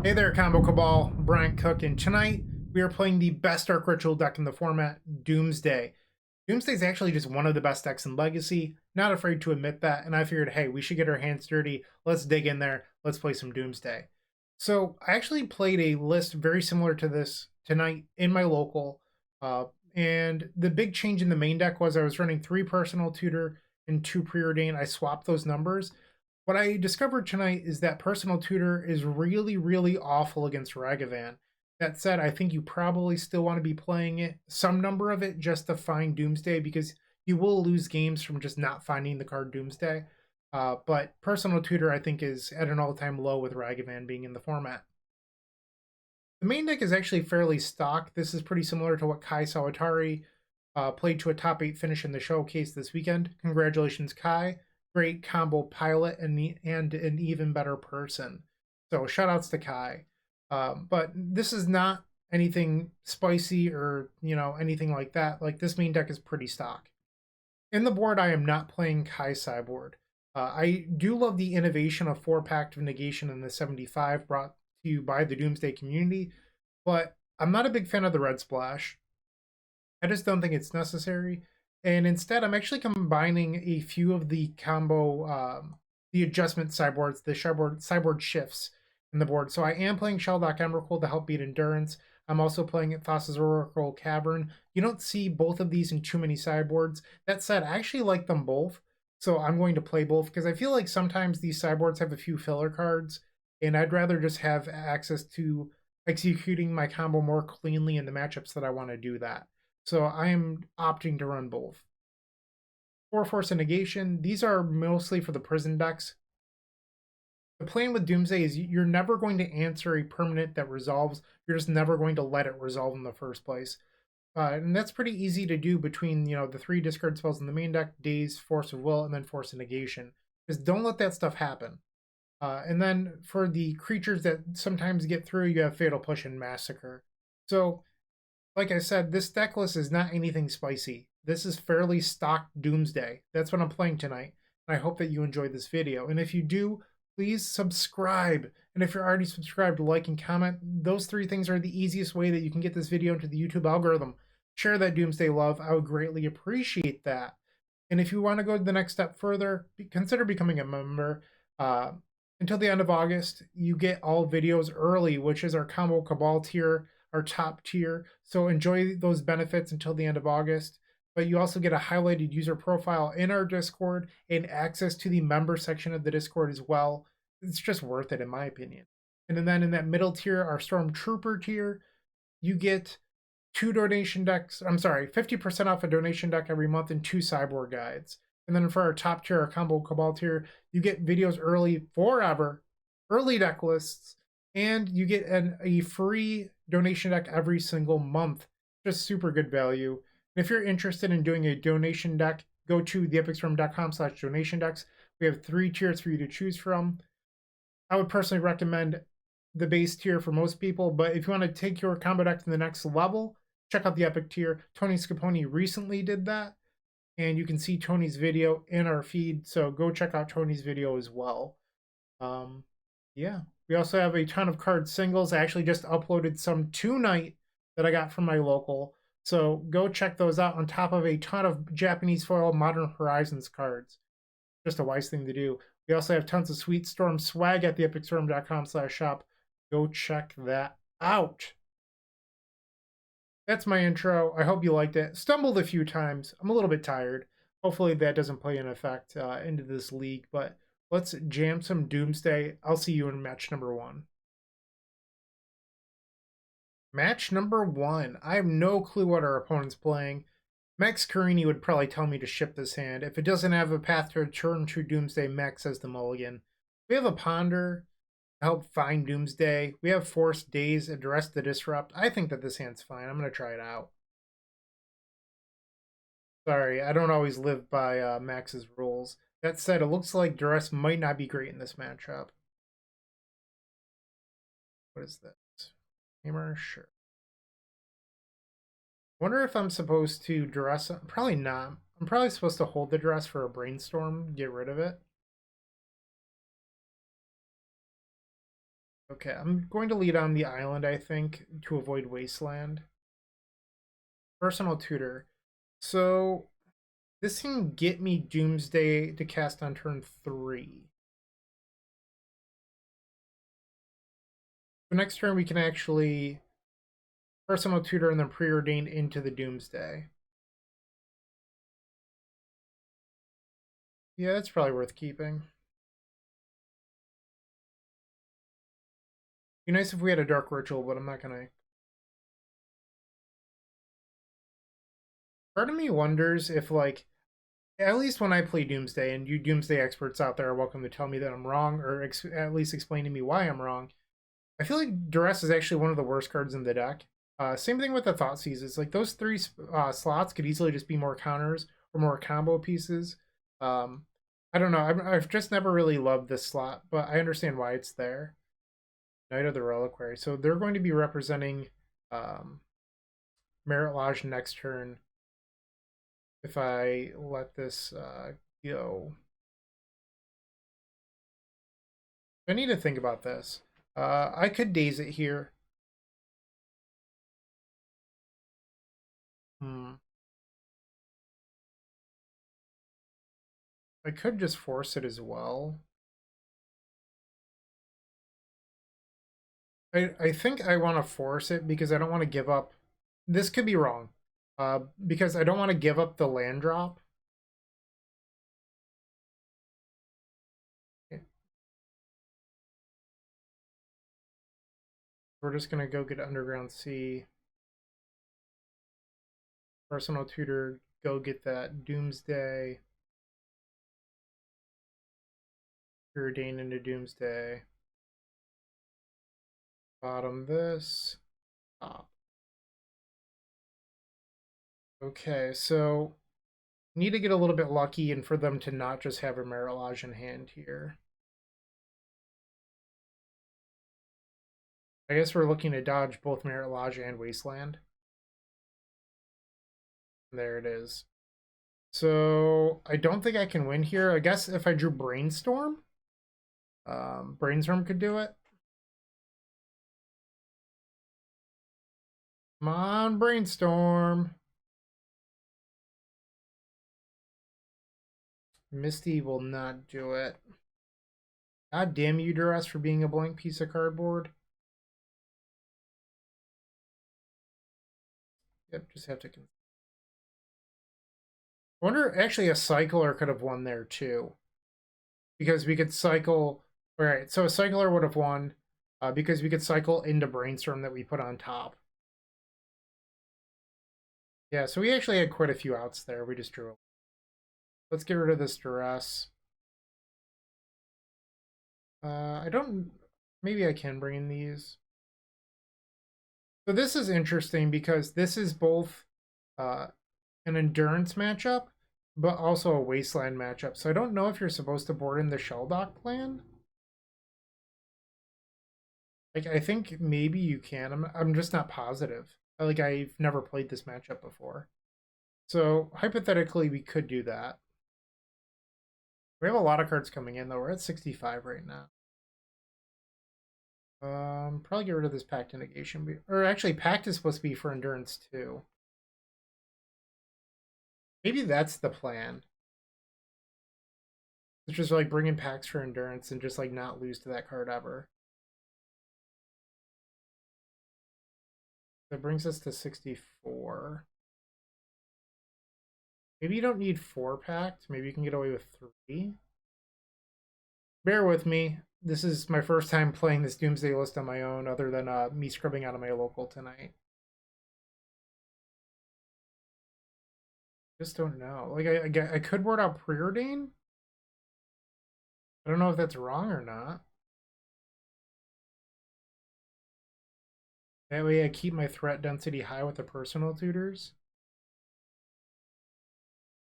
Hey there, Combo Cabal, Bryant Cook, and tonight we are playing the best Dark Ritual deck in the format, Doomsday. Doomsday is actually just one of the best decks in Legacy, not afraid to admit that, and I figured, hey, we should get our hands dirty, let's dig in there, let's play some Doomsday. So I actually played a list very similar to this tonight in my local, and the big change in the main deck was I was running 3 Personal Tutor and 2 Preordain. I swapped those numbers. What I discovered tonight is that Personal Tutor is really, really awful against Ragavan. That said, I think you probably still want to be playing it, some number of it, just to find Doomsday, because you will lose games from just not finding the card Doomsday. But Personal Tutor, I think, is at an all-time low with Ragavan being in the format. The main deck is actually fairly stock. This is pretty similar to what Kai Sawatari played to a top 8 finish in the showcase this weekend. Congratulations, Kai. Great combo pilot and an even better person. So shoutouts to Kai. But this is not anything spicy or anything like that. Like, this main deck is pretty stock. In the board, I am not playing Kai sideboard. I do love the innovation of 4 Pact of Negation in the 75 brought to you by the Doomsday community, but I'm not a big fan of the red splash. I just don't think it's necessary. And instead, I'm actually combining a few of the the adjustment sideboards, the sideboard shifts in the board. So I am playing Shelldock Emrakul to help beat Endurance. I'm also playing Thassa's Oracle Cavern. You don't see both of these in too many sideboards. That said, I actually like them both. So I'm going to play both because I feel like sometimes these sideboards have a few filler cards, and I'd rather just have access to executing my combo more cleanly in the matchups that I want to do that. So I am opting to run both. For Force of Negation, these are mostly for the prison decks. The plan with Doomsday is you're never going to answer a permanent that resolves. You're just never going to let it resolve in the first place. And that's pretty easy to do between, the 3 discard spells in the main deck, Daze, Force of Will, and then Force of Negation. Just don't let that stuff happen. And then for the creatures that sometimes get through, you have Fatal Push and Massacre. So, like I said, this deck list is not anything spicy. This is fairly stock Doomsday. That's what I'm playing tonight. And I hope that you enjoyed this video. And if you do, please subscribe. And if you're already subscribed, like and comment. Those 3 things are the easiest way that you can get this video into the YouTube algorithm. Share that Doomsday love. I would greatly appreciate that. And if you want to go the next step further, consider becoming a member. Until the end of August, you get all videos early, which is our Combo Cabal tier, our top tier. So enjoy those benefits until the end of August. But you also get a highlighted user profile in our Discord and access to the member section of the Discord as well. It's just worth it, in my opinion. And then in that middle tier, our Stormtrooper tier, you get 2 donation decks. I'm sorry, 50% off a donation deck every month and 2 cyborg guides. And then for our top tier, our Combo Cabal tier, you get videos early forever, early deck lists, and you get a free donation deck every single month. Just super good value. And if you're interested in doing a donation deck, go to theepicstorm.com/donation decks. We have 3 tiers for you to choose from. I would personally recommend the base tier for most people, but if you want to take your combo deck to the next level, check out the Epic tier. Tony Scaponi recently did that, and you can see Tony's video in our feed, so go check out Tony's video as well. Yeah, we also have a ton of card singles. I actually just uploaded some tonight that I got from my local, so go check those out on top of a ton of Japanese foil Modern Horizons cards. Just a wise thing to do. We also have tons of Sweet Storm swag at theepicstorm.com/shop. Go check that out. That's my intro. I hope you liked it. Stumbled a few times. I'm a little bit tired. Hopefully that doesn't play an effect into this league, but let's jam some Doomsday. I'll see you in match number 1. Match number 1. I have no clue what our opponent's playing. Max Carini would probably tell me to ship this hand. If it doesn't have a path to return to Doomsday, Max says the mulligan. We have a Ponder to help find Doomsday. We have Force, Daze, Address the Disrupt. I think that this hand's fine. I'm going to try it out. Sorry, I don't always live by Max's rules. That said, it looks like Duress might not be great in this matchup. What is this? Hammer? Sure. Wonder if I'm supposed to Duress. Probably not. I'm probably supposed to hold the Duress for a Brainstorm, get rid of it. Okay, I'm going to lead on the island, I think, to avoid Wasteland. Personal Tutor. So this can get me Doomsday to cast on turn 3. So next turn we can actually Personal Tutor and then Preordain into the Doomsday. Yeah, that's probably worth keeping. Be nice if we had a Dark Ritual, but I'm not gonna. Part of me wonders if, like, at least when I play Doomsday, and you Doomsday experts out there are welcome to tell me that I'm wrong, or at least explain to me why I'm wrong. I feel like Duress is actually one of the worst cards in the deck. Same thing with the Thought Seizes. Like, those 3 slots could easily just be more counters or more combo pieces. Um, I don't know. I've just never really loved this slot, but I understand why it's there. Knight of the Reliquary. So they're going to be representing um, Merit Lodge next turn if I let this go. I need to think about this. I could daze it here. I could just force it as well. I think I want to force it because I don't want to give up. This could be wrong. Because I don't want to give up the land drop. We're just going to go get Underground Sea. Personal Tutor, go get that Doomsday. Preordain into Doomsday. Bottom this. Top. Okay, so need to get a little bit lucky and for them to not just have a Merit Lodge in hand here. I guess we're looking to dodge both Merit Lodge and Wasteland. There it is. So I don't think I can win here. I guess if I drew Brainstorm, Brainstorm could do it. Come on, Brainstorm. Misty will not do it. God damn you, Duress, for being a blank piece of cardboard. Yep, just have to. I wonder, actually, a Cycler could have won there too. Because we could cycle. Alright, so a Cycler would have won because we could cycle into Brainstorm that we put on top. Yeah, so we actually had quite a few outs there. We just drew. Let's get rid of this Duress. I don't. Maybe I can bring in these. So this is interesting because this is both an endurance matchup, but also a wasteland matchup. So I don't know if you're supposed to board in the Shelldock plan. Like, I think maybe you can. I'm just not positive. Like, I've never played this matchup before. So hypothetically, we could do that. We have a lot of cards coming in, though. We're at 65 right now. Probably get rid of this Pact of Negation. Or actually, Pact is supposed to be for endurance too. Maybe that's the plan. It's just like bring in packs for endurance and just like not lose to that card ever. That brings us to 64. Maybe you don't need 4 packs. Maybe you can get away with 3. Bear with me. This is my first time playing this Doomsday list on my own, other than me scrubbing out of my local tonight. Just don't know. Like, I could board out Preordain. I don't know if that's wrong or not. That way I keep my threat density high with the personal tutors.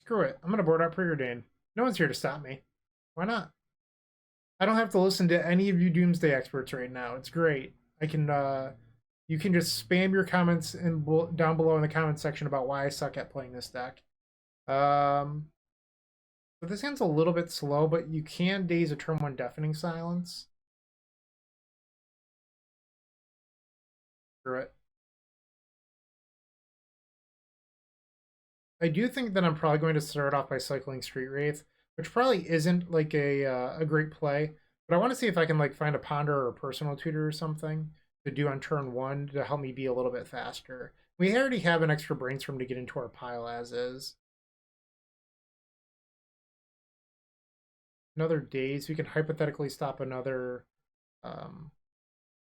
Screw it. I'm going to board out Preordain. No one's here to stop me. Why not? I don't have to listen to any of you Doomsday experts right now. It's great. I can, you can just spam your comments down below in the comments section about why I suck at playing this deck. But this hand's a little bit slow, but you can daze a turn 1 Deafening Silence. Screw it. I do think that I'm probably going to start off by cycling Street Wraith, which probably isn't like a great play, but I want to see if I can like find a Ponder or a Personal Tutor or something to do on turn 1 to help me be a little bit faster. We already have an extra Brainstorm to get into our pile as is. Another Daze, we can hypothetically stop another, um,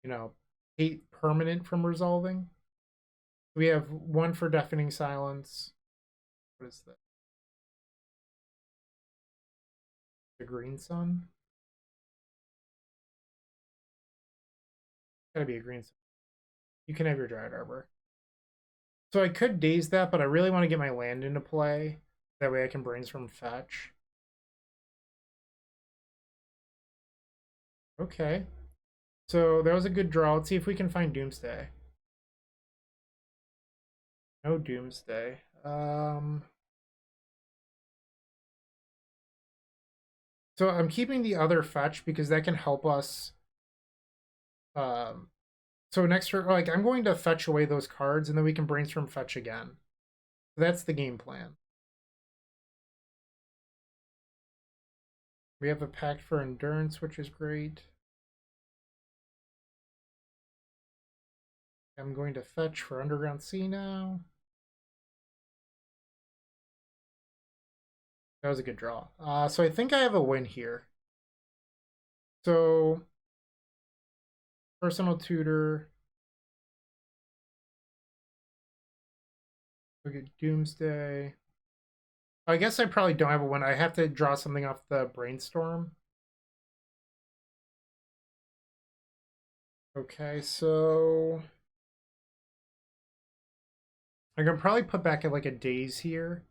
you know, 8 permanent from resolving. We have 1 for Deafening Silence. What is that? The Green Sun? Gotta be a Green Sun. You can have your Dryad Arbor. So I could daze that, but I really want to get my land into play. That way I can Brainstorm fetch. Okay. So that was a good draw. Let's see if we can find Doomsday. No Doomsday. So I'm keeping the other fetch because that can help us. So next turn, like I'm going to fetch away those cards and then we can Brainstorm fetch again. So that's the game plan. We have a Pact for Endurance, which is great. I'm going to fetch for Underground Sea now. That was a good draw. So I think I have a win here. So, Personal Tutor. Look at Doomsday. I guess I probably don't have a win. I have to draw something off the Brainstorm. Okay, so I can probably put back at like a Daze here.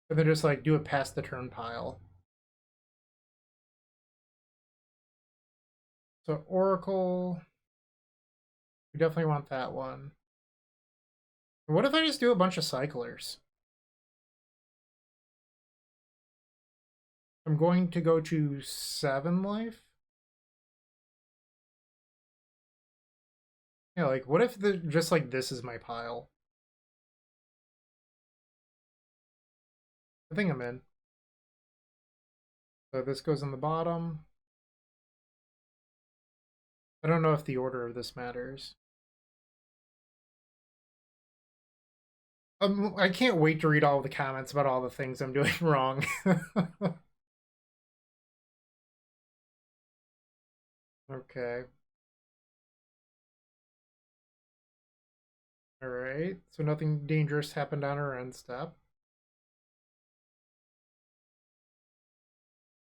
And then just like do it past the turn pile. So Oracle. We definitely want that one. What if I just do a bunch of cyclers? I'm going to go to 7 life. Yeah, like what if just like this is my pile? I think I'm in. So this goes in the bottom. I don't know if the order of this matters. I can't wait to read all the comments about all the things I'm doing wrong. Okay. All right. So nothing dangerous happened on our end step.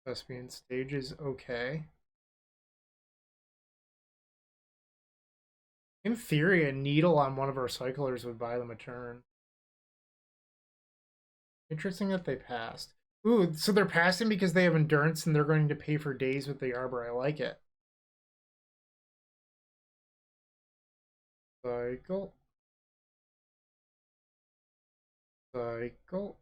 Thespian stage is okay. In theory, a needle on one of our cyclers would buy them a turn. Interesting that they passed. Ooh, so they're passing because they have endurance and they're going to pay for days with the arbor. I like it. Cycle. Cycle.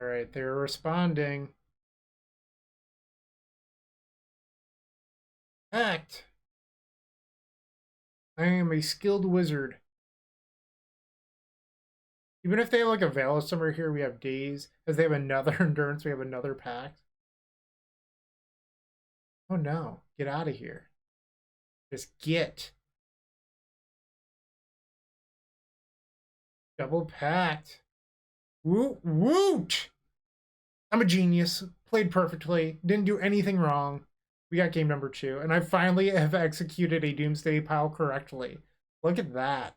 All right, they're responding. Act. I am a skilled wizard. Even if they have like a Veil somewhere here, we have days. As they have another endurance, we have another pact. Oh no, get out of here. Just get. Double pact. Woot woot! I'm a genius. Played perfectly. Didn't do anything wrong. We got game number 2. And I finally have executed a Doomsday pile correctly. Look at that.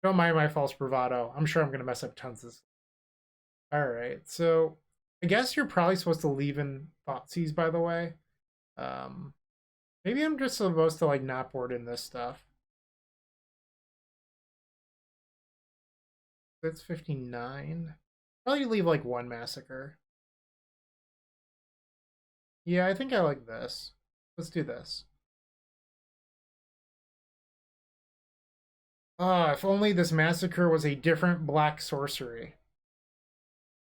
Don't mind my false bravado. I'm sure I'm going to mess up tons of this. Alright, so I guess you're probably supposed to leave in Thoughtseize, by the way. Maybe I'm just supposed to like not board in this stuff. That's 59. Probably leave like 1 Massacre. Yeah, I think I like this. Let's do this. Ah, if only this Massacre was a different black sorcery.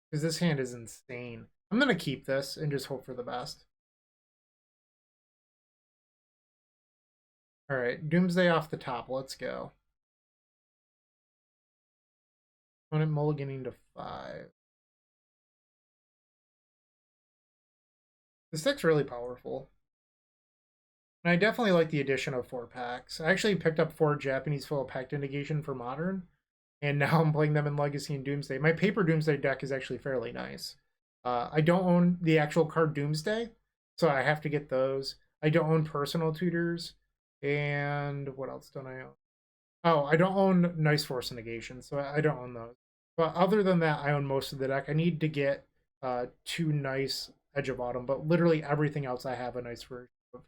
Because this hand is insane. I'm going to keep this and just hope for the best. All right, Doomsday off the top. Let's go. Opponent mulliganing to 5. This deck's really powerful. And I definitely like the addition of 4 packs. I actually picked up 4 Japanese full of Pact of Negation for Modern, and now I'm playing them in Legacy and Doomsday. My paper Doomsday deck is actually fairly nice. I don't own the actual card Doomsday, so I have to get those. I don't own Personal Tutors, and what else don't I own? Oh, I don't own Nice Force of Negation, so I don't own those. But other than that, I own most of the deck. I need to get 2 nice Edge of Autumn, but literally everything else I have a nice version of.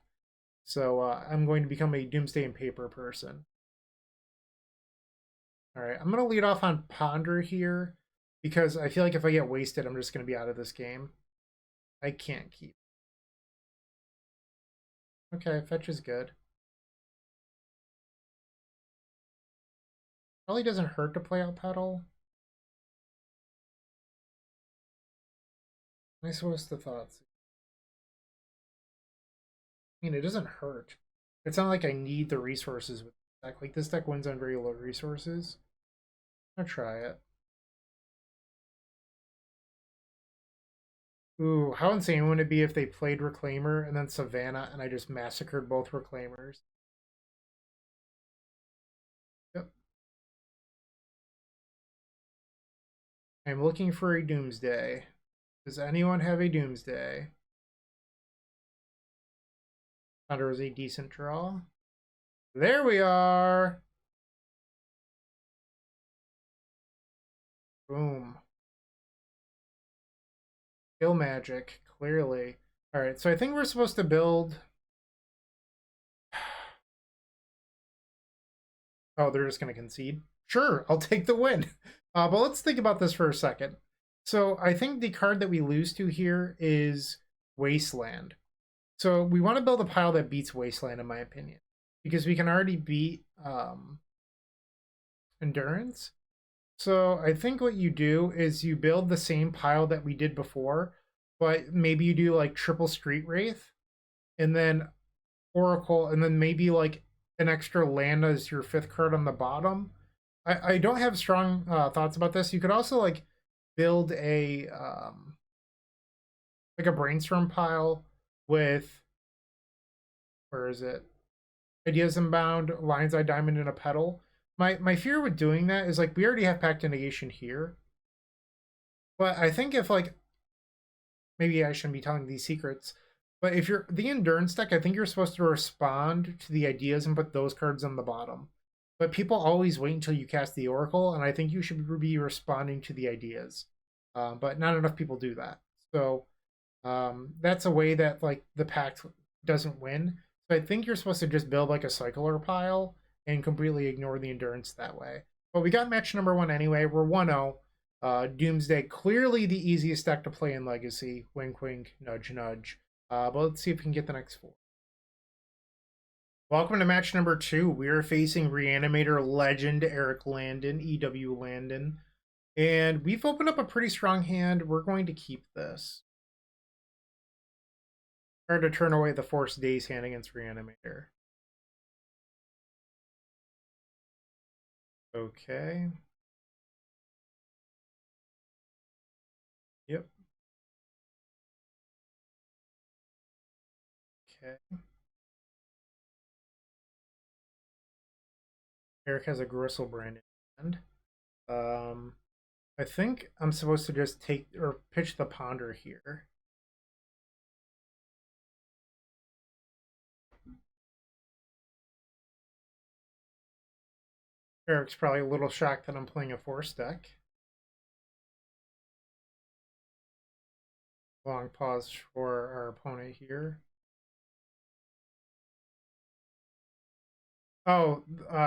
So I'm going to become a Doomsday and paper person. All right, I'm going to lead off on Ponder here because I feel like if I get wasted, I'm just going to be out of this game. I can't keep. Okay, fetch is good. Probably doesn't hurt to play out Petal. I suppose the thoughts. I mean, it doesn't hurt. It's not like I need the resources with this deck. Like, this deck wins on very low resources. I'll try it. Ooh, how insane would it be if they played Reclaimer and then Savannah and I just massacred both Reclaimers? Yep. I'm looking for a Doomsday. Does anyone have a Doomsday? Thought it was a decent draw. There we are. Boom. Kill magic, clearly. All right, so I think we're supposed to build. Oh, they're just going to concede. Sure, I'll take the win. But let's think about this for a second. So I think the card that we lose to here is Wasteland. So we want to build a pile that beats Wasteland, in my opinion, because we can already beat Endurance. So I think what you do is you build the same pile that we did before, but maybe you do like triple Street Wraith, and then Oracle, and then maybe like an extra land as your 5th card on the bottom. I don't have strong thoughts about this. You could also like build a like a brainstorm pile with, where is it? Ideas Unbound, Lion's Eye Diamond, and a Petal. My fear with doing that is like we already have Pact of Negation here. But I think if like, maybe I shouldn't be telling these secrets, but if you're the Endurance deck, I think you're supposed to respond to the ideas and put those cards on the bottom. But people always wait until you cast the Oracle, and I think you should be responding to the ideas. But not enough people do that. So that's a way that like the Pact doesn't win. So I think you're supposed to just build like a cycler pile and completely ignore the Endurance that way. But we got match number 1 anyway. We're 1-0. Doomsday, clearly the easiest deck to play in Legacy. Wink, wink, nudge, nudge. But let's see if we can get the next 4. Welcome to match number 2. We are facing Reanimator legend Eric Landon, EW Landon. And we've opened up a pretty strong hand. We're going to keep this. Hard to turn away the Force Days hand against Reanimator. Okay. Yep. Okay. Eric has a Gristlebrand in hand. I think I'm supposed to just take or pitch the Ponder here. Eric's probably a little shocked that I'm playing a Force deck. Long pause for our opponent here. Oh,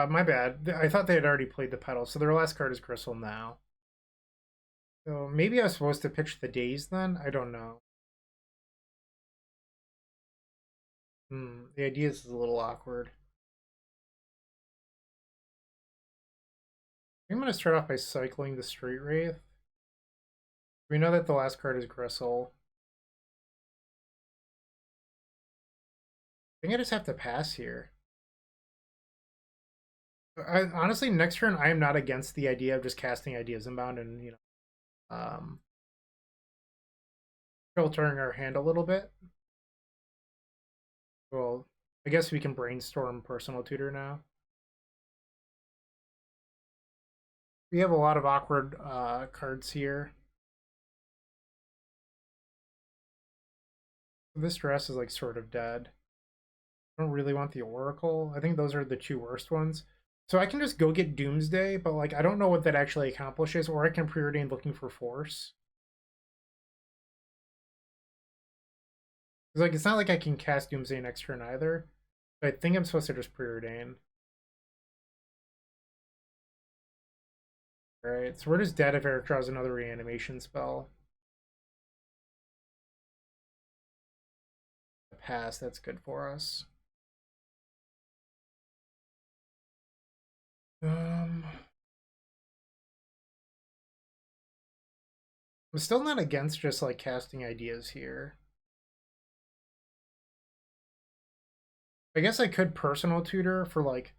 my bad. I thought they had already played the Petal, so their last card is Crystal now. So maybe I was supposed to pitch the Days then? I don't know. The idea is a little awkward. I'm going to start off by cycling the Street Wraith. We know that the last card is Gristle. think I just have to pass here. Honestly, next turn I am not against the idea of just casting Ideas Inbound and filtering our hand a little bit. Well, I guess we can brainstorm Personal Tutor now. We have a lot of awkward cards here. This dress is like sort of dead. I don't really want the Oracle. I think those are the two worst ones. So I can just go get Doomsday, but like I don't know what that actually accomplishes, or I can preordain looking for Force. It's like it's not like I can cast Doomsday next turn either. But I think I'm supposed to just preordain. Alright, so we're just dead if Eric draws another reanimation spell. Pass, that's good for us. I'm still not against just like casting Ideas here. I guess I could Personal Tutor for like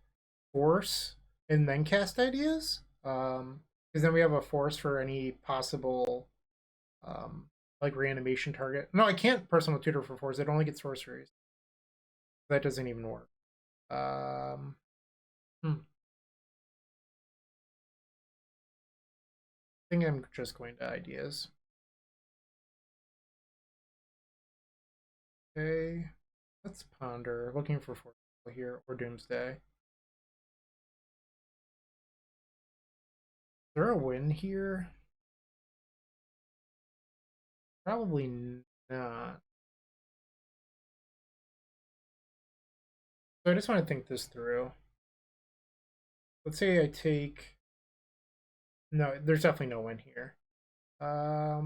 Force and then cast Ideas. Because then we have a Force for any possible like reanimation target. No, I can't Personal Tutor for Force. It only gets sorceries. That doesn't even work. I think I'm just going to Ideas. Okay, let's ponder. Looking for Force here or Doomsday. Is there a win here? Probably not. So I just want to think this through. Let's say I take... No, there's definitely no win here. I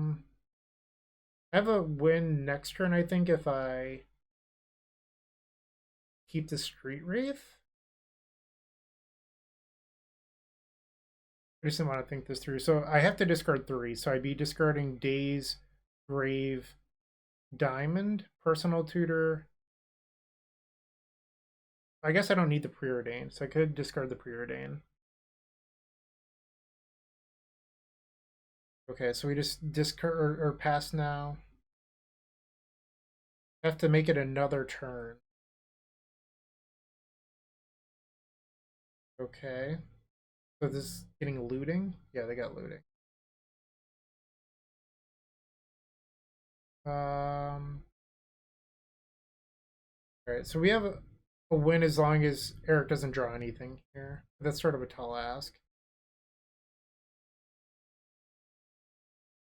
have a win next turn, I think, if I keep the Street Wraith. I just didn't want to think this through. So I have to discard 3. So I'd be discarding Daze, Grave, Diamond, Personal Tutor. I guess I don't need the Preordain, so I could discard the Preordain. Okay, so we just discard or pass now. I have to make it another turn. Okay. So this is getting looting? Yeah, they got looting. Alright, so we have a win as long as Eric doesn't draw anything here. That's sort of a tall ask.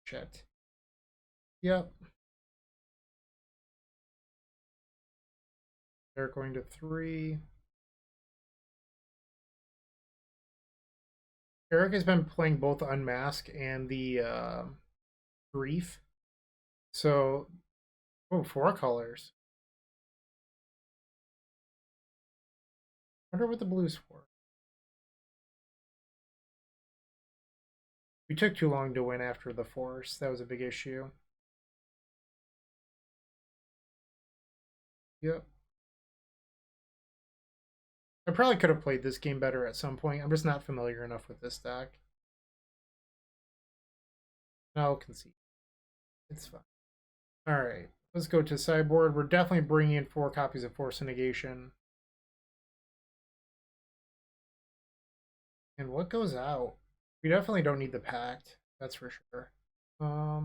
Shit. Yep. They're going to 3. Eric has been playing both Unmask and the Grief. So, oh, 4 colors. I wonder what the blue's for. We took too long to win after the Force. That was a big issue. Yep. I probably could have played this game better at some point. I'm just not familiar enough with this deck. I'll concede. It's fine. Alright, let's go to sideboard. We're definitely bringing in 4 copies of Force of Negation. And what goes out? We definitely don't need the Pact. That's for sure. I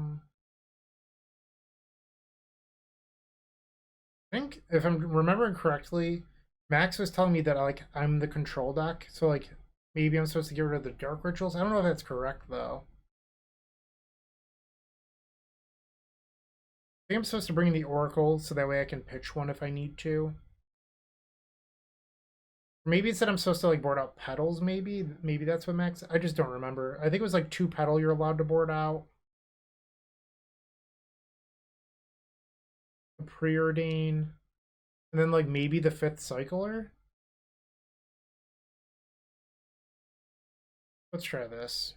think if I'm remembering correctly, Max was telling me that like I'm the control deck, so like maybe I'm supposed to get rid of the dark rituals. I don't know if that's correct though. I think I'm supposed to bring in the Oracle so that way I can pitch one if I need to. Maybe it's that I'm supposed to like board out petals, maybe that's what Max, I just don't remember. I think it was like 2 petal you're allowed to board out. Preordain, and then like maybe the 5th cycler. Let's try this.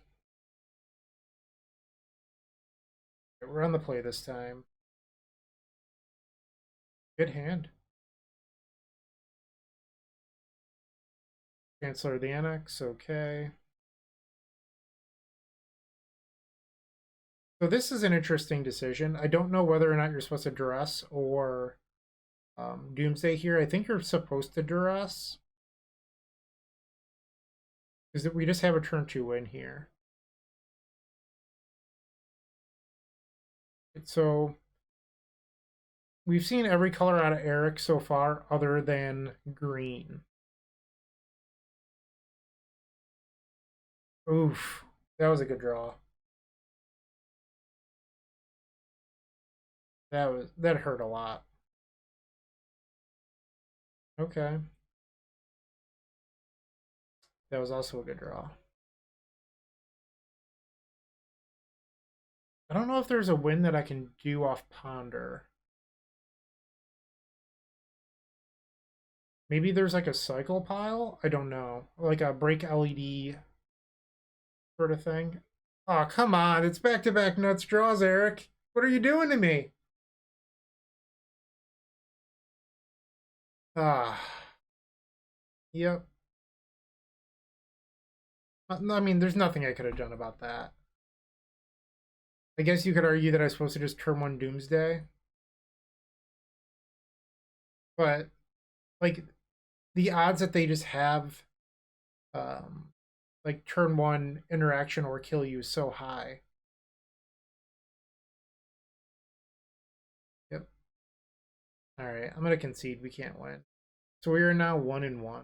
We're on the play this time. Good hand. Chancellor of the Annex, okay. So this is an interesting decision. I don't know whether or not you're supposed to duress or Doomsday here. I think you're supposed to duress. Because we just have a turn 2 win here. So we've seen every color out of Eric so far other than green. Oof, that was a good draw. That hurt a lot. Okay. That was also a good draw. I don't know if there's a win that I can do off Ponder. Maybe there's like a cycle pile? I don't know. Like a break LED sort of thing. Oh, come on. It's back-to-back nuts draws, Eric. What are you doing to me? Ah. Yep. I mean, there's nothing I could have done about that. I guess you could argue that I was supposed to just turn 1 Doomsday. But, like, the odds that they just have, like, turn 1 interaction or kill you is so high. Yep. Alright, I'm going to concede we can't win. So we are now 1-1.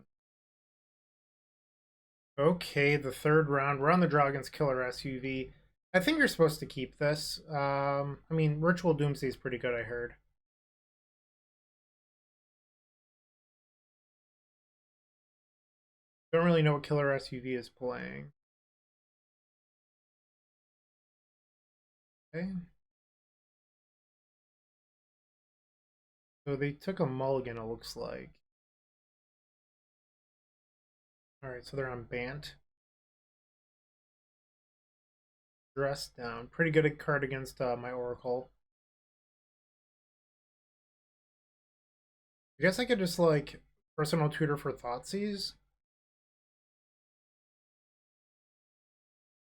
Okay, the third round. We're on the draw against Killer SUV. I think you're supposed to keep this. I mean, Ritual Doomsday is pretty good, I heard. Don't really know what Killer SUV is playing. Okay. So they took a mulligan, it looks like. Alright, so they're on Bant. Dress down. Pretty good card against my Oracle. I guess I could just, like, Personal Tutor for Thoughtseize.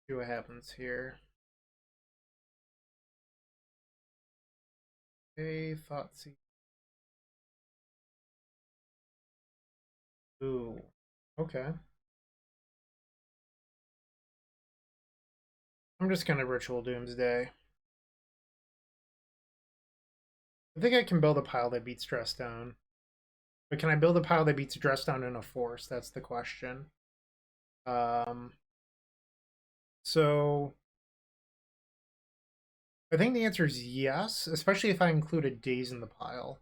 See what happens here. Okay, Thoughtseize. Ooh. Okay. I'm just gonna Ritual Doomsday. I think I can build a pile that beats Dress Down. But can I build a pile that beats Dress Down in a Force? That's the question. So I think the answer is yes, especially if I include a Daze in the pile.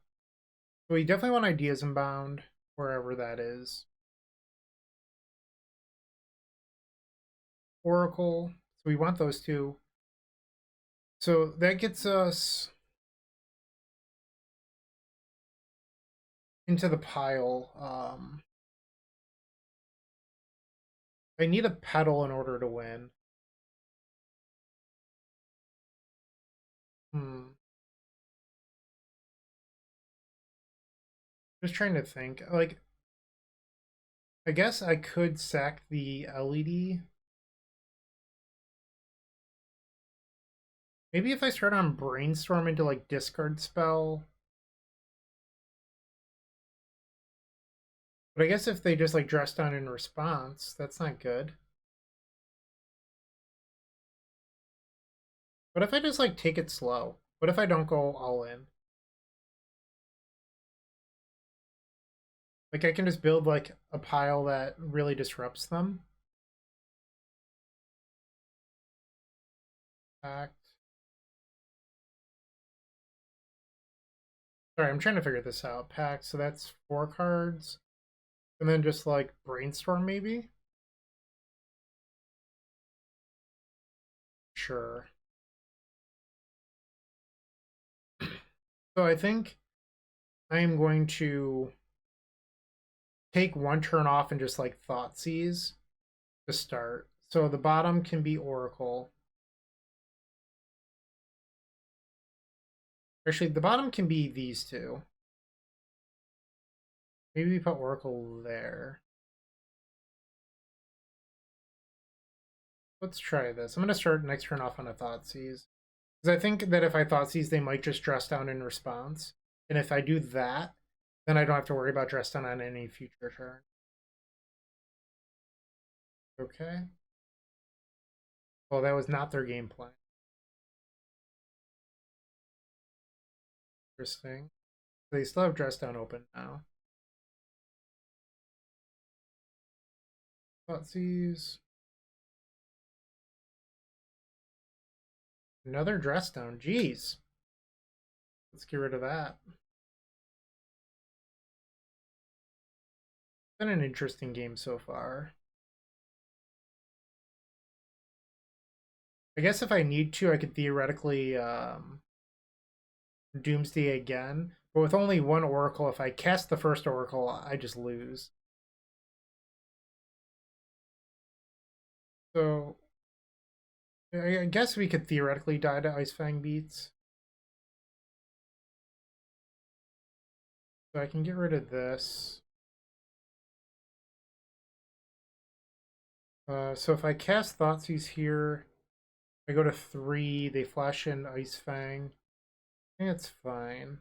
So we definitely want Ideas Inbound, wherever that is. Oracle. So we want those two. So that gets us into the pile. I need a pedal in order to win. Just trying to think. Like, I guess I could sack the LED. Maybe if I start on Brainstorm into, like, discard spell. But I guess if they just, like, dress down in response, that's not good. What if I just, like, take it slow? What if I don't go all in? Like, I can just build, like, a pile that really disrupts them. Pact. Sorry, I'm trying to figure this out. Pact, so that's 4 cards. And then just, like, Brainstorm, maybe? Sure. So I think I am going to take 1 turn off and just, like, Thoughtseize to start. So the bottom can be Oracle. Actually, the bottom can be these two. Maybe we put Oracle there. Let's try this. I'm going to start next turn off on a Thoughtseize. Because I think that if I Thoughtseize, they might just dress down in response. And if I do that, then I don't have to worry about dress down on any future turn. Okay. Well, that was not their game plan. Interesting. They still have dress down open now. Thoughtseize. Another dress down. Jeez. Let's get rid of that. Been an interesting game so far. I guess if I need to, I could theoretically Doomsday again. But with only one Oracle, if I cast the first Oracle, I just lose. So I guess we could theoretically die to Ice Fang Beats. So I can get rid of this. So if I cast Thoughtseize here, I go to 3, they flash in Ice Fang. I think it's fine.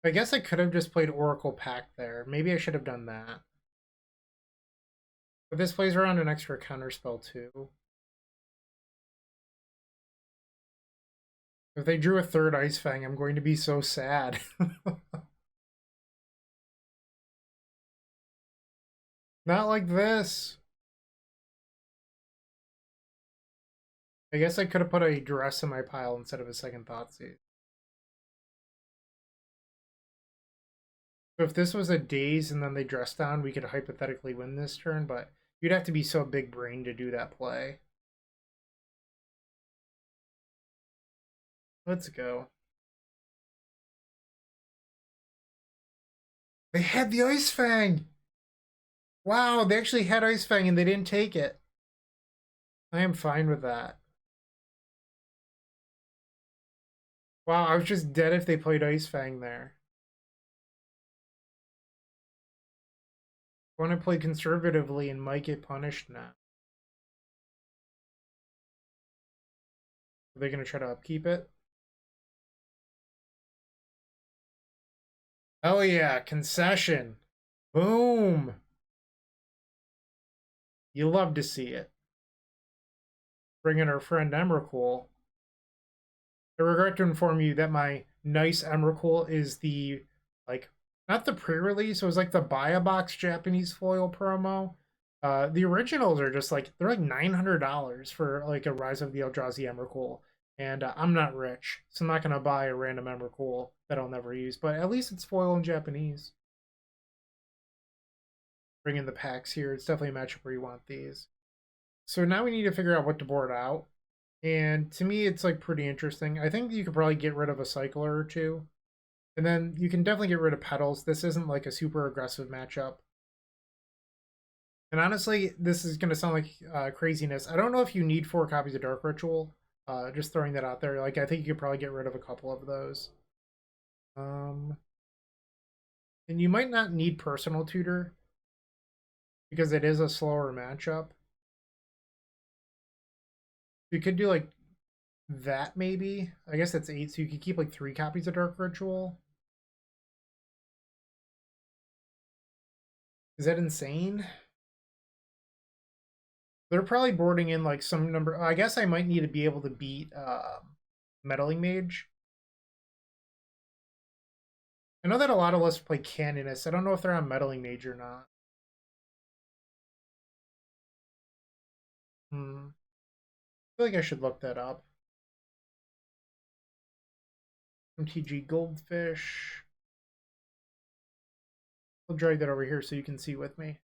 I guess I could have just played Oracle Pact there. Maybe I should have done that. But this plays around an extra counterspell too. If they drew a third Ice Fang, I'm going to be so sad. Not like this. I guess I could have put a Duress in my pile instead of a second Thoughtseize. So if this was a Daze and then they dress down, we could hypothetically win this turn, but you'd have to be so big brain to do that play. Let's go. They had the Ice Fang! Wow, they actually had Ice Fang and they didn't take it. I am fine with that. Wow, I was just dead if they played Ice Fang there. I want to play conservatively and might get punished now. Are they going to try to upkeep it? Oh yeah, concession. Boom. You love to see it. Bring in our friend Emrakul. I regret to inform you that my nice Emrakul is the, like, not the pre-release, it was like the buy-a-box Japanese foil promo. The originals are just like, they're like $900 for like a Rise of the Eldrazi Emrakul. And I'm not rich, so I'm not going to buy a random Emrakul that I'll never use. But at least it's foil in Japanese. Bring in the packs here. It's definitely a matchup where you want these. So now we need to figure out what to board out. And to me, it's like pretty interesting. I think you could probably get rid of a cycler or two. And then you can definitely get rid of petals. This isn't like a super aggressive matchup. And honestly, this is going to sound like craziness. I don't know if you need 4 copies of Dark Ritual. Just throwing that out there. Like, I think you could probably get rid of a couple of those. And you might not need Personal Tutor because it is a slower matchup. You could do like that maybe. I guess that's 8, so you could keep like 3 copies of Dark Ritual. Is that insane? They're probably boarding in like some number. I guess I might need to be able to beat Meddling Mage. I know that a lot of us play Canonist. I don't know if they're on Meddling Mage or not. I feel like I should look that up. MTG Goldfish. I'll drag that over here so you can see with me.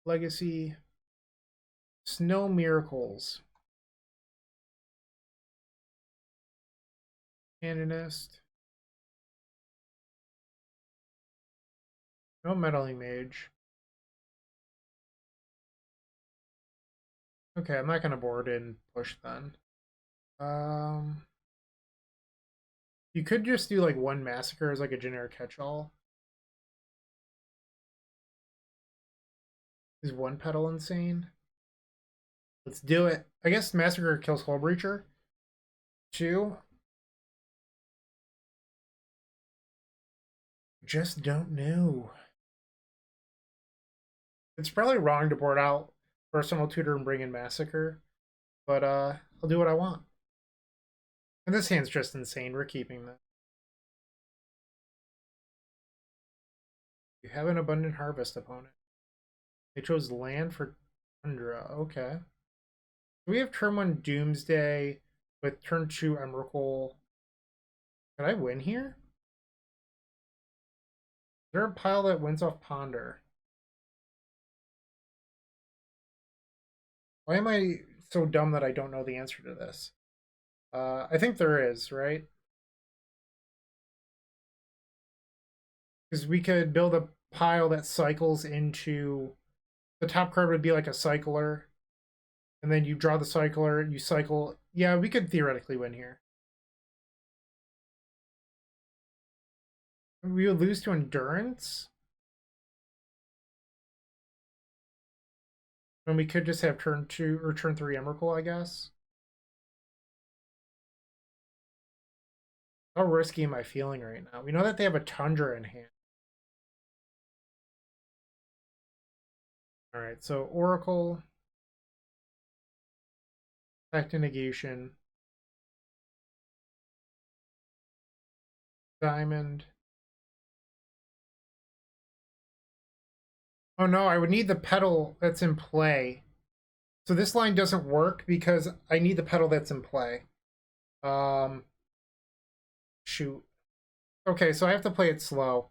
Legacy. Snow Miracles. Canonist. No Meddling Mage. Okay, I'm not gonna board in push then. You could just do like 1 Massacre as like a generic catch-all. Is one petal insane? Let's do it. I guess Massacre kills Hull Breacher. 2. Just don't know. It's probably wrong to board out Personal Tutor and bring in Massacre, but I'll do what I want. And this hand's just insane. We're keeping that. You have an Abundant Harvest opponent. They chose land for Tundra. Okay. We have turn 1 Doomsday with turn 2 Emrakul. Can I win here? Is there a pile that wins off Ponder? Why am I so dumb that I don't know the answer to this? I think there is, right? Because we could build a pile that cycles into... The top card would be like a cycler. And then you draw the cycler, you cycle... Yeah, we could theoretically win here. We would lose to Endurance. And we could just have turn 2 or turn 3 Emrakul, I guess. How risky am I feeling right now? We know that they have a Tundra in hand. Alright, so Oracle. Pact of Negation. Diamond. Oh no, I would need the pedal that's in play. So this line doesn't work because I need the pedal that's in play. Shoot. Okay, so I have to play it slow.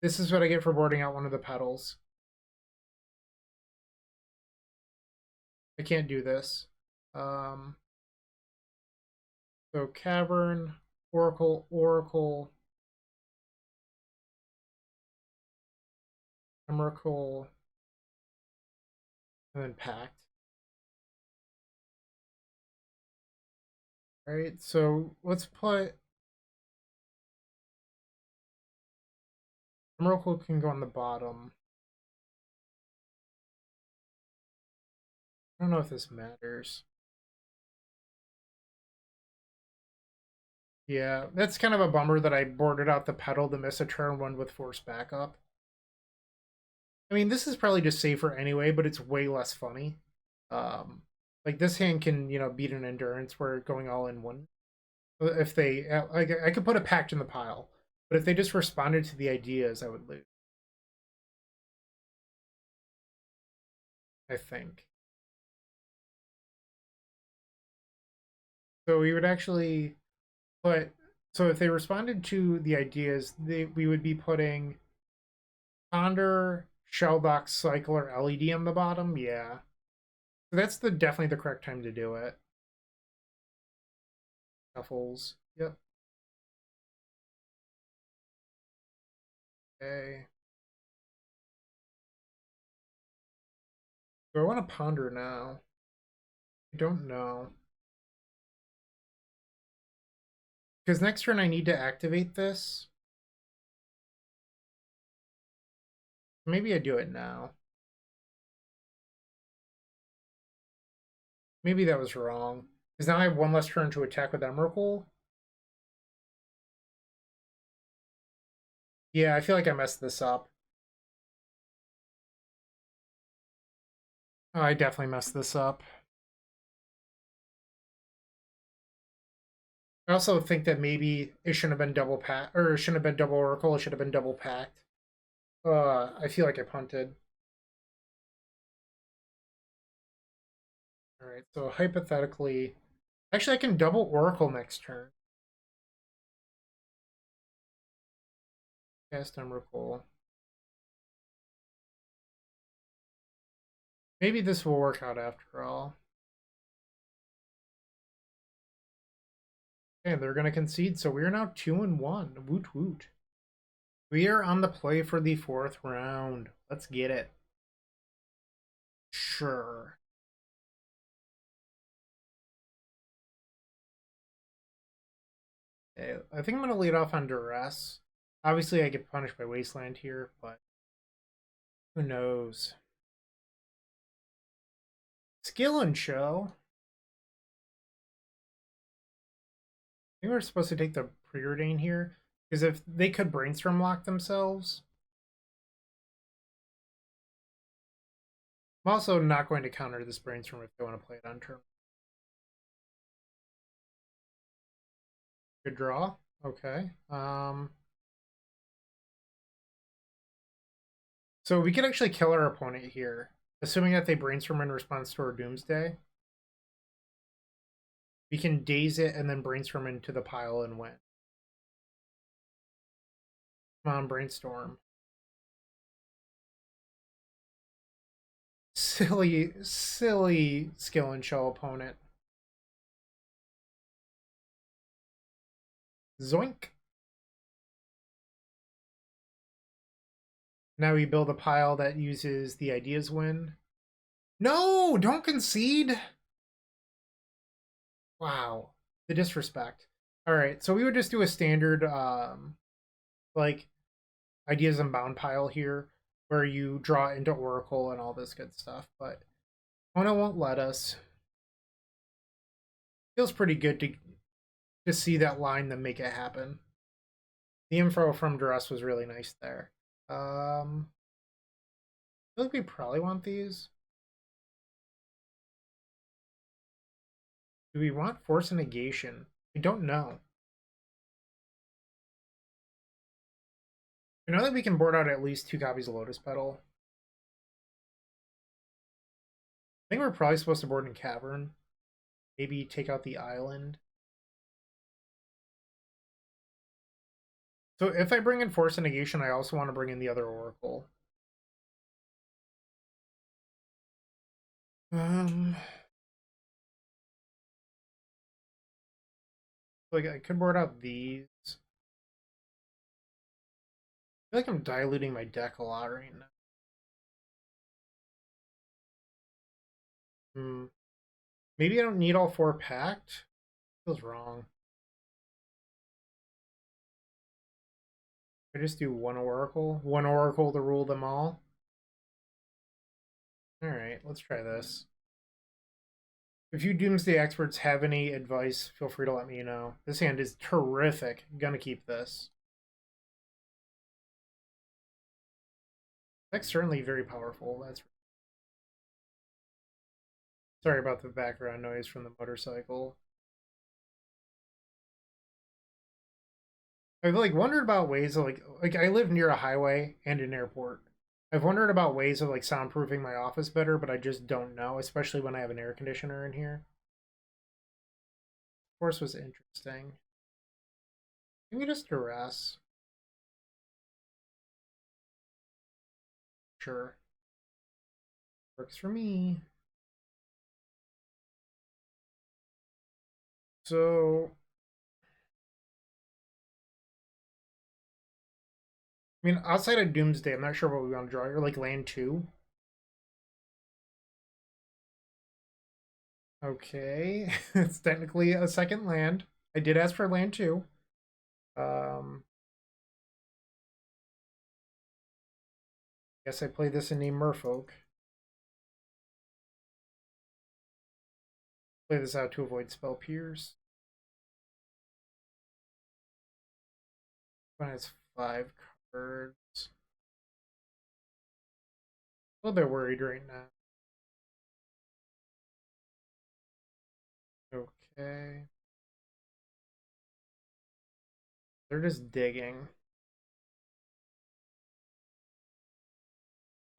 This is what I get for boarding out one of the pedals. I can't do this. So Cavern, Oracle, Oracle, Emrakul, and then Pact. All right, so let's put Emrakul can go on the bottom. I don't know if this matters. Yeah, that's kind of a bummer that I boarded out the pedal to miss a turn 1 with force backup. I mean, this is probably just safer anyway, but it's way less funny. Like this hand can, beat an Endurance where going all in one. If they, I could put a Pact in the pile, but if they just responded to the ideas, I would lose. I think. So we would actually put, so if they responded to the ideas, we would be putting Ponder, Shelldock, Cycler, LED on the bottom. Yeah. So that's definitely the correct time to do it. Shuffles. Yep. Okay. Do I want to Ponder now? I don't know. Because next turn I need to activate this. Maybe I do it now. Maybe that was wrong. Because now I have one less turn to attack with Emrakul. Yeah, I feel like I messed this up. Oh, I definitely messed this up. I also think that maybe it shouldn't have been double pact, or it shouldn't have been double Oracle, it should have been double Pact. I feel like I punted. Alright, so hypothetically... Actually, I can double Oracle next turn. Cast Emrakul. Maybe this will work out after all. And they're going to concede, so we're now 2-1. Woot woot. We are on the play for the 4th round. Let's get it. Sure. Okay, I think I'm going to lead off on Duress. Obviously, I get punished by Wasteland here, but who knows? Skill and show. I think we're supposed to take the Preordain here, because if they could brainstorm lock themselves. I'm also not going to counter this brainstorm if they want to play it on turn. Good draw. Okay. So we could actually kill our opponent here, assuming that they brainstorm in response to our Doomsday. We can daze it and then brainstorm into the pile and win. Come on, brainstorm. Silly skill and show opponent. Zoink. Now we build a pile that uses the ideas win. No, don't concede. Wow, the disrespect. All right, so we would just do a standard like ideas unbound pile here where you draw into Oracle and all this good stuff, but Ono won't let us. Feels pretty good to see that line then make it happen. The info from Duress was really nice there. I feel like we probably want these. Do we want Force of Negation? I don't know. I know that we can board out at least 2 copies of Lotus Petal. I think we're probably supposed to board in Cavern. Maybe take out the island. So if I bring in Force of Negation, I also want to bring in the other Oracle. Like I could board out these. I feel like I'm diluting my deck a lot right now. Maybe I don't need all 4 Pact. Feels wrong. I just do one Oracle to rule them all. Alright, let's try this. If you Doomsday experts have any advice, feel free to let me know. This hand is terrific. I'm gonna keep this. Deck's certainly very powerful. That's sorry about the background noise from the motorcycle. I've like wondered about ways of like I live near a highway and an airport. I've wondered about ways of like soundproofing my office better, but I just don't know, especially when I have an air conditioner in here. Force was interesting. Can we just duress? Sure. Works for me. So I mean, outside of Doomsday, I'm not sure what we want to draw here. Like land 2. Okay, it's technically a second land. I did ask for land 2. Guess I play this in a Merfolk. Play this out to avoid spell pierce. One has 5 cards. A little bit worried right now. Okay. They're just digging.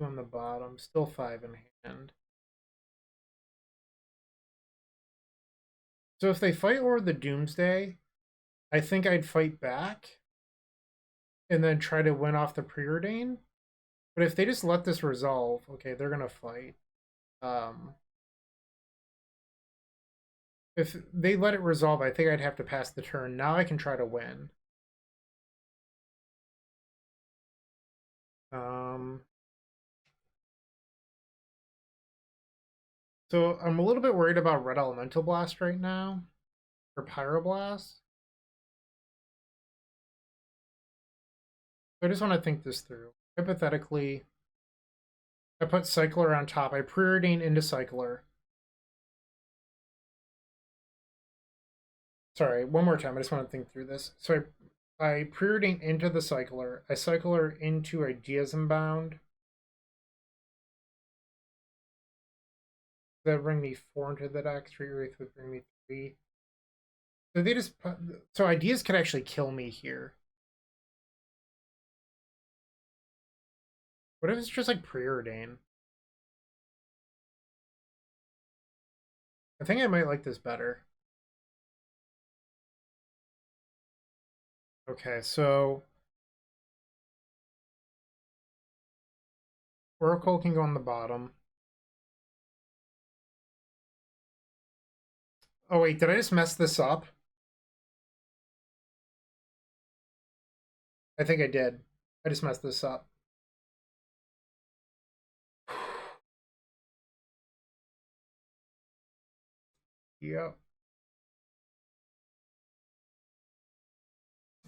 On the bottom, still 5 in hand. So if they fight over the Doomsday, I think I'd fight back and then try to win off the Preordain. But if they just let this resolve, okay, they're gonna fight. If they let it resolve, I think I'd have to pass the turn. Now I can try to win. So I'm a little bit worried about Red Elemental Blast right now, or Pyroblast. So I just want to think this through. Hypothetically, I put Cycler on top. I Preordain into Cycler. Sorry, one more time. I just want to think through this. So I preordain into the cycler. I cycle her into Ideas Bound. That bring me 4 into the deck. 3 Wraith would bring me 3. So they just so Ideas could actually kill me here. What if it's just like preordain? I think I might like this better. Okay, so Oracle can go on the bottom. Oh wait, did I just mess this up? I think I did. I just messed this up. Yep.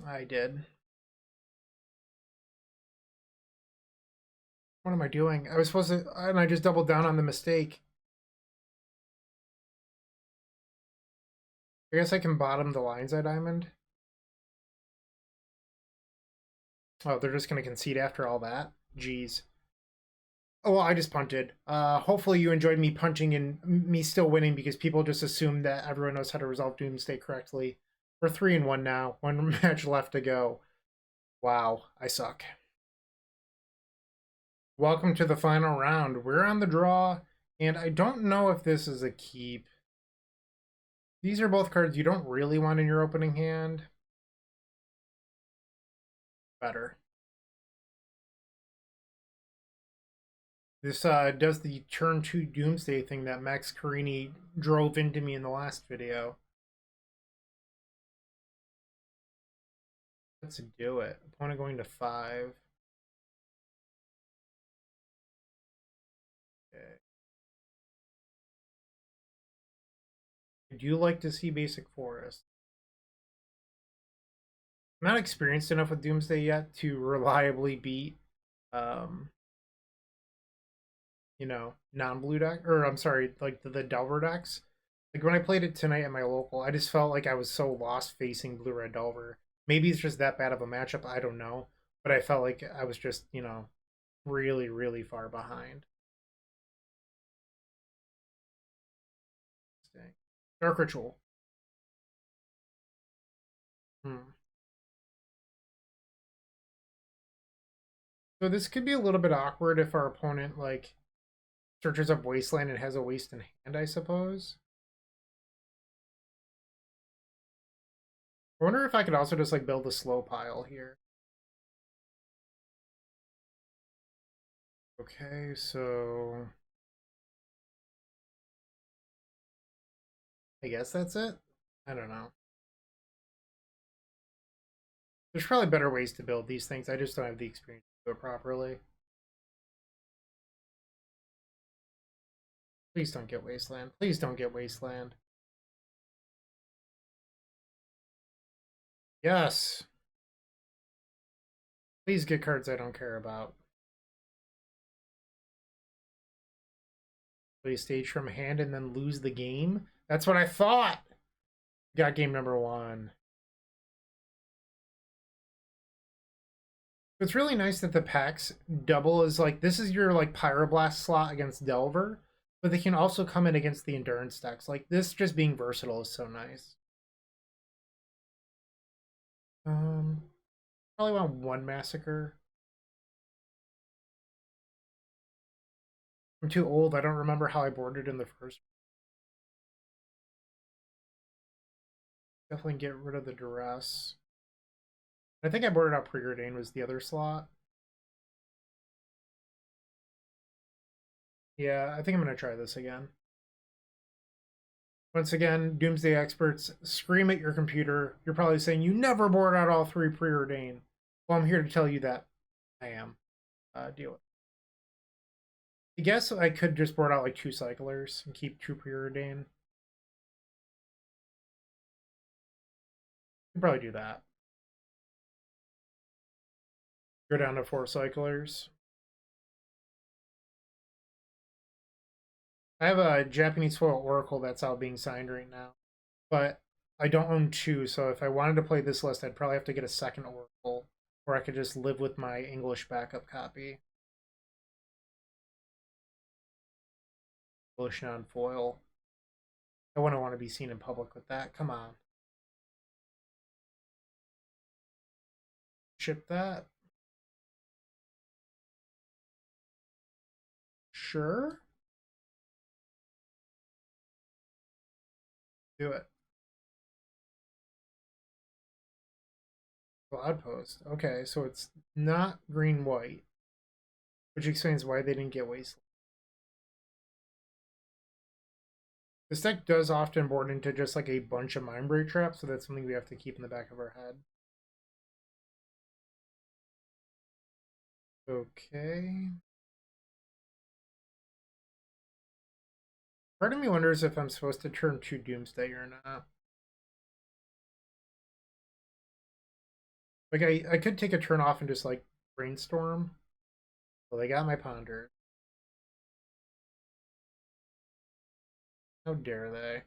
I did. What am I doing? I was supposed to, and I just doubled down on the mistake. I guess I can bottom the lines at diamond. Oh, they're just going to concede after all that? Jeez. Oh, well, I just punted. Hopefully you enjoyed me punching and me still winning because people just assume that everyone knows how to resolve Doomsday correctly. We're 3-1 now. One match left to go. Wow, I suck. Welcome to the final round. We're on the draw, and I don't know if this is a keep. These are both cards you don't really want in your opening hand. Better. This does the turn 2 Doomsday thing that Max Carini drove into me in the last video. Let's do it. Opponent going to 5. Okay. I do like to see basic forest. I'm not experienced enough with Doomsday yet to reliably beat you know, non-blue deck, or I'm sorry, like the Delver decks. Like when I played it tonight at my local, I just felt like I was so lost facing blue-red Delver. Maybe it's just that bad of a matchup, I don't know. But I felt like I was just, you know, really, really far behind. Dark Ritual. So this could be a little bit awkward if our opponent, like, searches up Wasteland and has a waste in hand, I suppose. I wonder if I could also just, like, build a slow pile here. Okay, so I guess that's it. I don't know. There's probably better ways to build these things. I just don't have the experience to do it properly. Please don't get Wasteland. Please don't get Wasteland. Yes. Please get cards I don't care about. Play stage from hand and then lose the game? That's what I thought! Got game number 1. It's really nice that the packs double is like, this is your like Pyroblast slot against Delver, but they can also come in against the Endurance decks. Like this just being versatile is so nice. Probably want 1 Massacre. I'm too old. I don't remember how I boarded in the first. Definitely get rid of the Duress. I think I boarded out Preordain was the other slot. Yeah, I think I'm going to try this again. Once again, Doomsday experts scream at your computer. You're probably saying you never board out all 3 Preordain. Well, I'm here to tell you that I am. Deal with it. I guess I could just board out like 2 Cyclers and keep 2 Preordain. Could probably do that. Go down to 4 Cyclers. I have a Japanese foil Oracle that's out being signed right now. But I don't own two, so if I wanted to play this list, I'd probably have to get a second Oracle, or I could just live with my English backup copy. English non-foil. I wouldn't want to be seen in public with that. Come on. Ship that. Sure. Do it. Cloud Post. Okay, so it's not green-white, which explains why they didn't get Wasteland. This deck does often board into just like a bunch of Mindbreak traps, so that's something we have to keep in the back of our head. Okay. Part of me wonders if I'm supposed to turn to Doomsday or not. Like, I could take a turn off and just, like, brainstorm. Well, they got my Ponder. How dare they?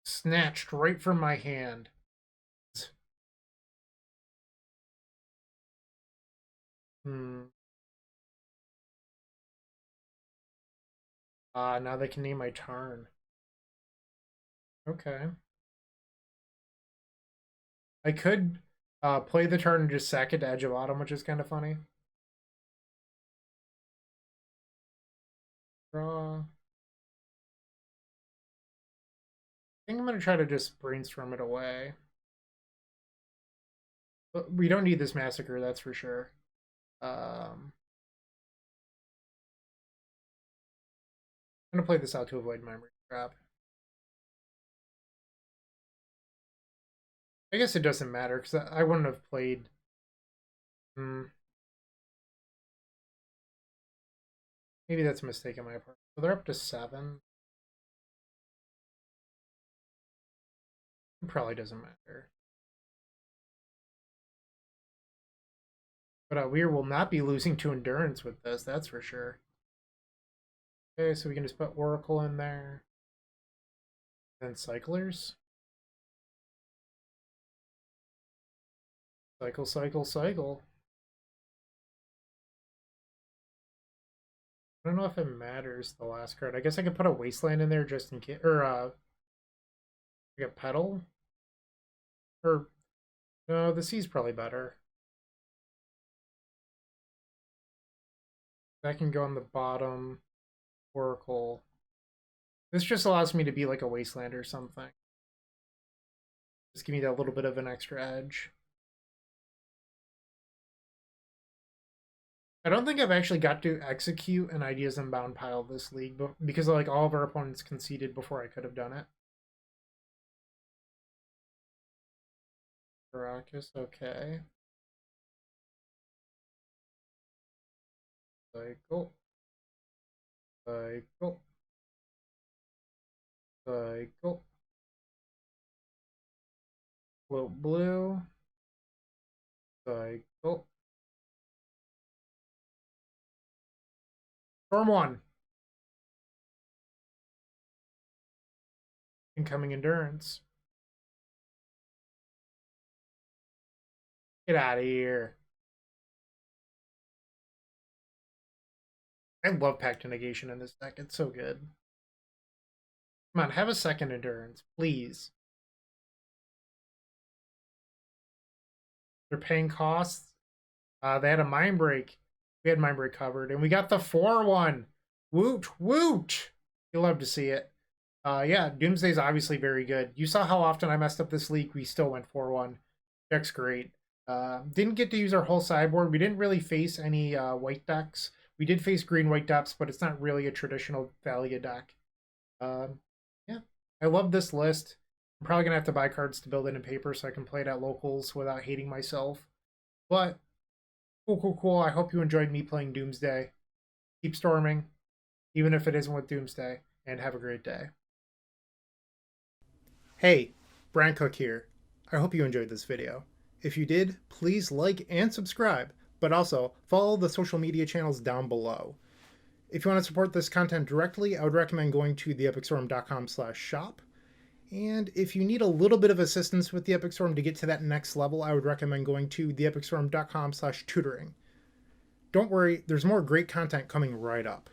Snatched right from my hand. Now they can name my turn. Okay. I could play the turn and just sack it to Edge of Autumn, which is kind of funny. Draw. I think I'm going to try to just brainstorm it away. But we don't need this Massacre, that's for sure. I'm going to play this out to avoid memory trap. I guess it doesn't matter, because I wouldn't have played... Maybe that's a mistake on my part. So they're up to 7. It probably doesn't matter. But we will not be losing to Endurance with this, that's for sure. Okay, so we can just put Oracle in there. And Cyclers. Cycle, cycle, cycle. I don't know if it matters, the last card. I guess I could put a Wasteland in there just in case. Or, like a Petal? Or, no, the Sea's probably better. That can go on the bottom. Oracle. This just allows me to be like a Wasteland or something. Just give me that little bit of an extra edge. I don't think I've actually got to execute an Ideas Unbound pile this league, but because like all of our opponents conceded before I could have done it. Caracas, okay. Cycle. Cycle. Cycle. Float blue. Cycle. Storm 1. Incoming Endurance. Get out of here. I love Pact of Negation in this deck. It's so good. Come on, have a second Endurance, please. They're paying costs. They had a Mind Break. We had Mind Break covered, and we got the 4-1. Woot, woot! You'll love to see it. Yeah, Doomsday's obviously very good. You saw how often I messed up this league. We still went 4-1. Deck's great. Didn't get to use our whole sideboard. We didn't really face any white decks. We did face green-white decks, but it's not really a traditional Thalia deck. Yeah, I love this list. I'm probably going to have to buy cards to build it in paper so I can play it at locals without hating myself. But, cool. I hope you enjoyed me playing Doomsday. Keep storming, even if it isn't with Doomsday, and have a great day. Hey, Bryant Cook here. I hope you enjoyed this video. If you did, please like and subscribe, but also follow the social media channels down below. If you want to support this content directly, I would recommend going to theepicstorm.com/shop. And if you need a little bit of assistance with the Epic Storm to get to that next level, I would recommend going to theepicstorm.com/tutoring. Don't worry, there's more great content coming right up.